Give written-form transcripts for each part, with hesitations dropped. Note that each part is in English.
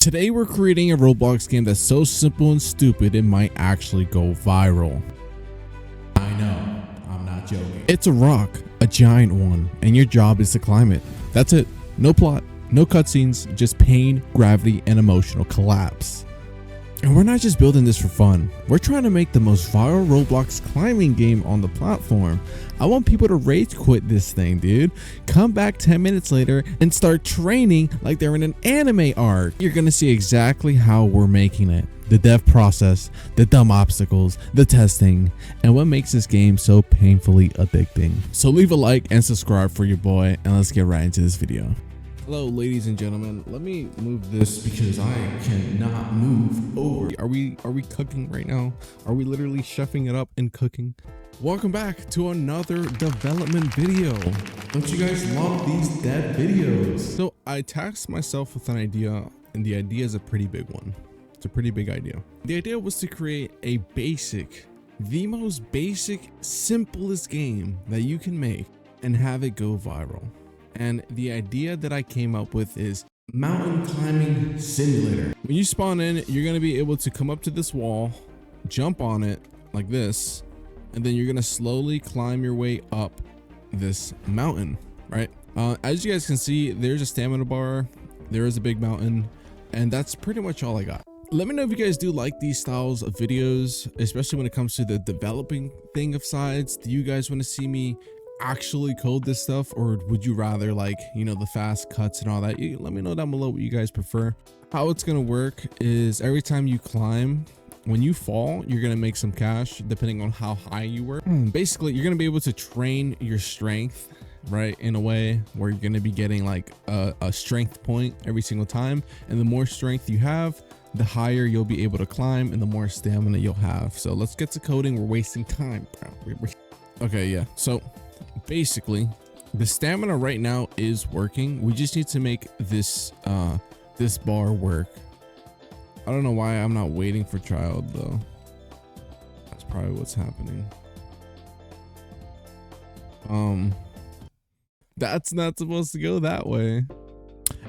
Today we're creating a Roblox game that's so simple and stupid it might actually go viral. I know, I'm not joking. It's a rock, a giant one, and your job is to climb it. That's it. No plot, no cutscenes, just pain, gravity, and emotional collapse. And we're not just building this for fun. We're trying to make the most viral Roblox climbing game on the platform. I want people to rage quit this thing, dude. Come back 10 minutes later and start training like they're in an anime arc. You're gonna see exactly how we're making it. The dev process, the dumb obstacles, the testing, and what makes this game so painfully addicting. So leave a like and subscribe for your boy, and let's get right into this video. Hello, ladies and gentlemen. Let me move this because I cannot move over. Are we cooking right now? Are we literally chefing it up and cooking? Welcome back to another development video. Don't you guys love these dead videos? So I tasked myself with an idea, and the idea is a pretty big one. It's a pretty big idea. The idea was to create a the most basic, simplest game that you can make and have it go viral. And the idea that I came up with is mountain climbing simulator. When you spawn in, you're going to be able to come up to this wall, jump on it like this, and then you're going to slowly climb your way up this mountain, right? As you guys can see, there's a stamina bar, there is a big mountain, and that's pretty much all I got. Let me know if you guys do like these styles of videos, especially when it comes to the developing thing of sides. Do you guys want to see me actually code this stuff, or would you rather, like, you know, the fast cuts and all that? Let me know down below what you guys prefer. How it's gonna work is every time you climb, when you fall, you're gonna make some cash depending on how high you were. Basically, you're gonna be able to train your strength, right, in a way where you're gonna be getting like a strength point every single time, and the more strength you have, the higher you'll be able to climb and the more stamina you'll have. So let's get to coding. We're wasting time, bro. Okay, yeah, so basically the stamina right now is working. We just need to make this this bar work. I don't know why I'm not waiting for child though. That's probably what's happening. That's not supposed to go that way.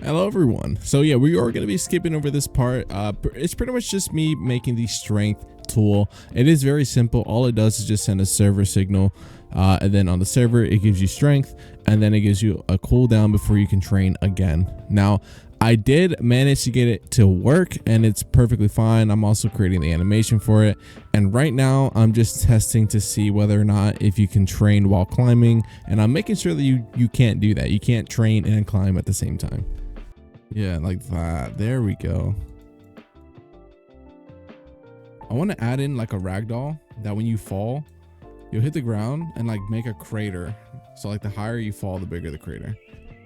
Hello everyone. So yeah, we are going to be skipping over this part. It's pretty much just me making the strength tool. It is very simple. All it does is just send a server signal, and then on the server it gives you strength, and then it gives you a cooldown before you can train again. Now I did manage to get it to work, and it's perfectly fine. I'm also creating the animation for it, and right now I'm just testing to see whether or not if you can train while climbing, and I'm making sure that you can't do that. You can't train and climb at the same time. Yeah, like that. There we go. I want to add in like a ragdoll that when you fall, you'll hit the ground and like make a crater. So like the higher you fall, the bigger the crater,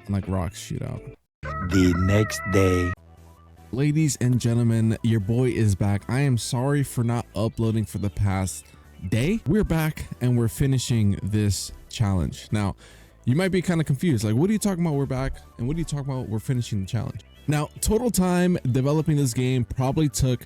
and like rocks shoot out. The next day. Ladies and gentlemen, your boy is back. I am sorry for not uploading for the past day. We're back and we're finishing this challenge. Now, you might be kind of confused. Like, what are you talking about? We're back, and what are you talking about? We're finishing the challenge. Now, total time developing this game probably took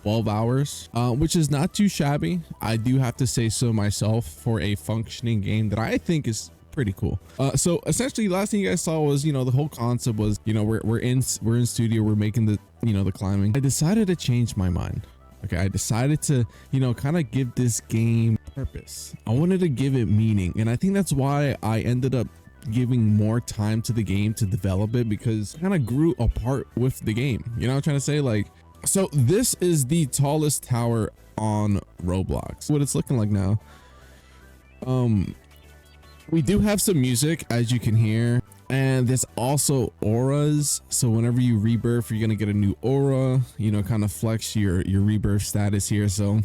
12 hours, which is not too shabby. I do have to say so myself for a functioning game that I think is pretty cool. So essentially, last thing you guys saw was, you know, the whole concept was, you know, we're in studio, we're making the, you know, the climbing. I decided to change my mind. Okay, I decided to, you know, kind of give this game purpose. I wanted to give it meaning, and I think that's why I ended up giving more time to the game to develop it, because it kind of grew apart with the game. You know what I'm trying to say? Like, so this is the tallest tower on Roblox. What it's looking like now. We do have some music, as you can hear, and there's also auras. So whenever you rebirth, you're gonna get a new aura, you know, kind of flex your rebirth status here. So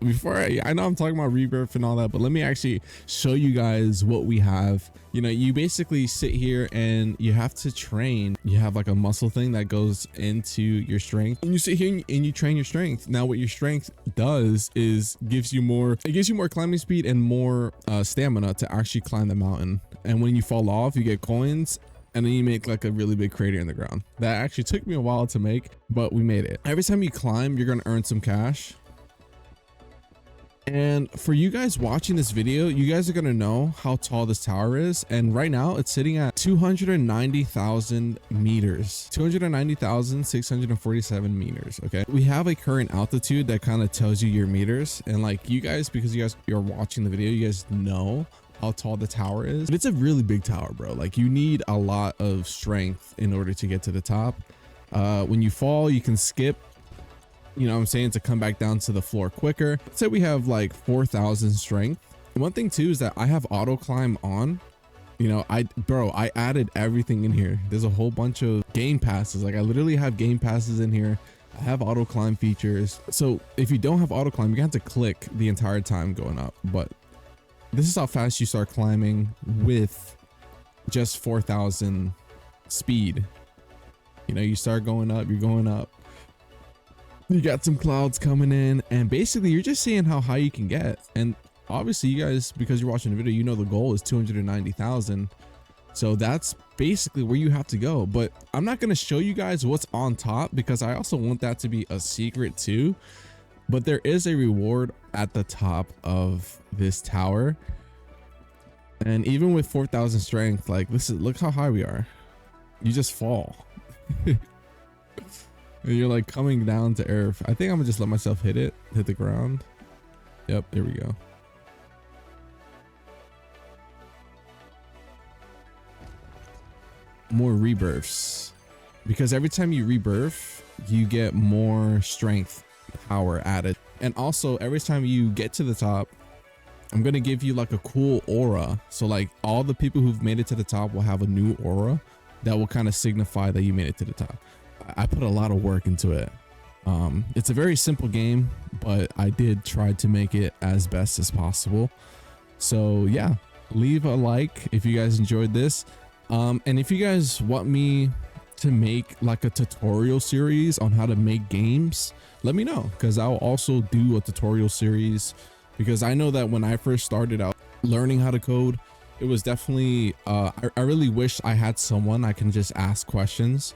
before I know I'm talking about rebirth and all that, but let me actually show you guys what we have. You know, you basically sit here and you have to train. You have like a muscle thing that goes into your strength, and you sit here and you train your strength. Now what your strength does is gives you more climbing speed and more stamina to actually climb the mountain. And when you fall off, you get coins, and then you make like a really big crater in the ground. That actually took me a while to make, but we made it. Every time you climb, you're gonna earn some cash. And for you guys watching this video, you guys are going to know how tall this tower is. And right now it's sitting at 290,000 meters, 290,647 meters. Okay. We have a current altitude that kind of tells you your meters. And like you guys, because you're watching the video, you guys know how tall the tower is. But it's a really big tower, bro. Like you need a lot of strength in order to get to the top. When you fall, you can skip, you know what I'm saying, to come back down to the floor quicker. Let's say we have like 4,000 strength. One thing too is that I have auto climb on. You know, I added everything in here. There's a whole bunch of game passes. Like I literally have game passes in here. I have auto climb features. So if you don't have auto climb, you have to click the entire time going up. But this is how fast you start climbing with just 4,000 speed. You know, you start going up, you're going up. You got some clouds coming in, and basically you're just seeing how high you can get. And obviously you guys, because you're watching the video, you know the goal is 290,000. So that's basically where you have to go. But I'm not going to show you guys what's on top because I also want that to be a secret too. But there is a reward at the top of this tower. And even with 4,000 strength, like look how high we are. You just fall. You're like coming down to earth. I think I'm gonna just let myself hit the ground. Yep, there we go. More rebirths, because every time you rebirth, you get more strength power added. And also every time you get to the top, I'm gonna give you like a cool aura. So like all the people who've made it to the top will have a new aura that will kind of signify that you made it to the top. I put a lot of work into it. It's a very simple game, but I did try to make it as best as possible. So yeah, leave a like if you guys enjoyed this. And if you guys want me to make like a tutorial series on how to make games, let me know, because I'll also do a tutorial series, because I know that when I first started out learning how to code, it was definitely I really wish I had someone I can just ask questions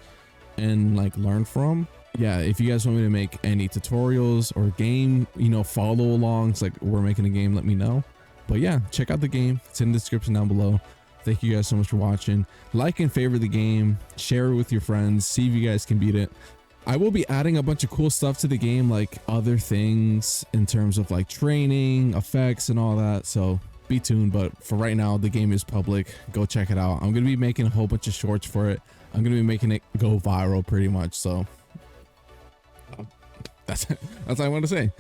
and like learn from. Yeah, if you guys want me to make any tutorials or game, you know, follow alongs, like we're making a game, let me know. But yeah, check out the game. It's in the description down below. Thank you guys so much for watching. Like and favorite the game, share it with your friends, see if you guys can beat it. I will be adding a bunch of cool stuff to the game, like other things in terms of like training, effects and all that. So be tuned. But for right now, the game is public. Go check it out. I'm going to be making a whole bunch of shorts for it. I'm going to be making it go viral pretty much. So that's all I want to say.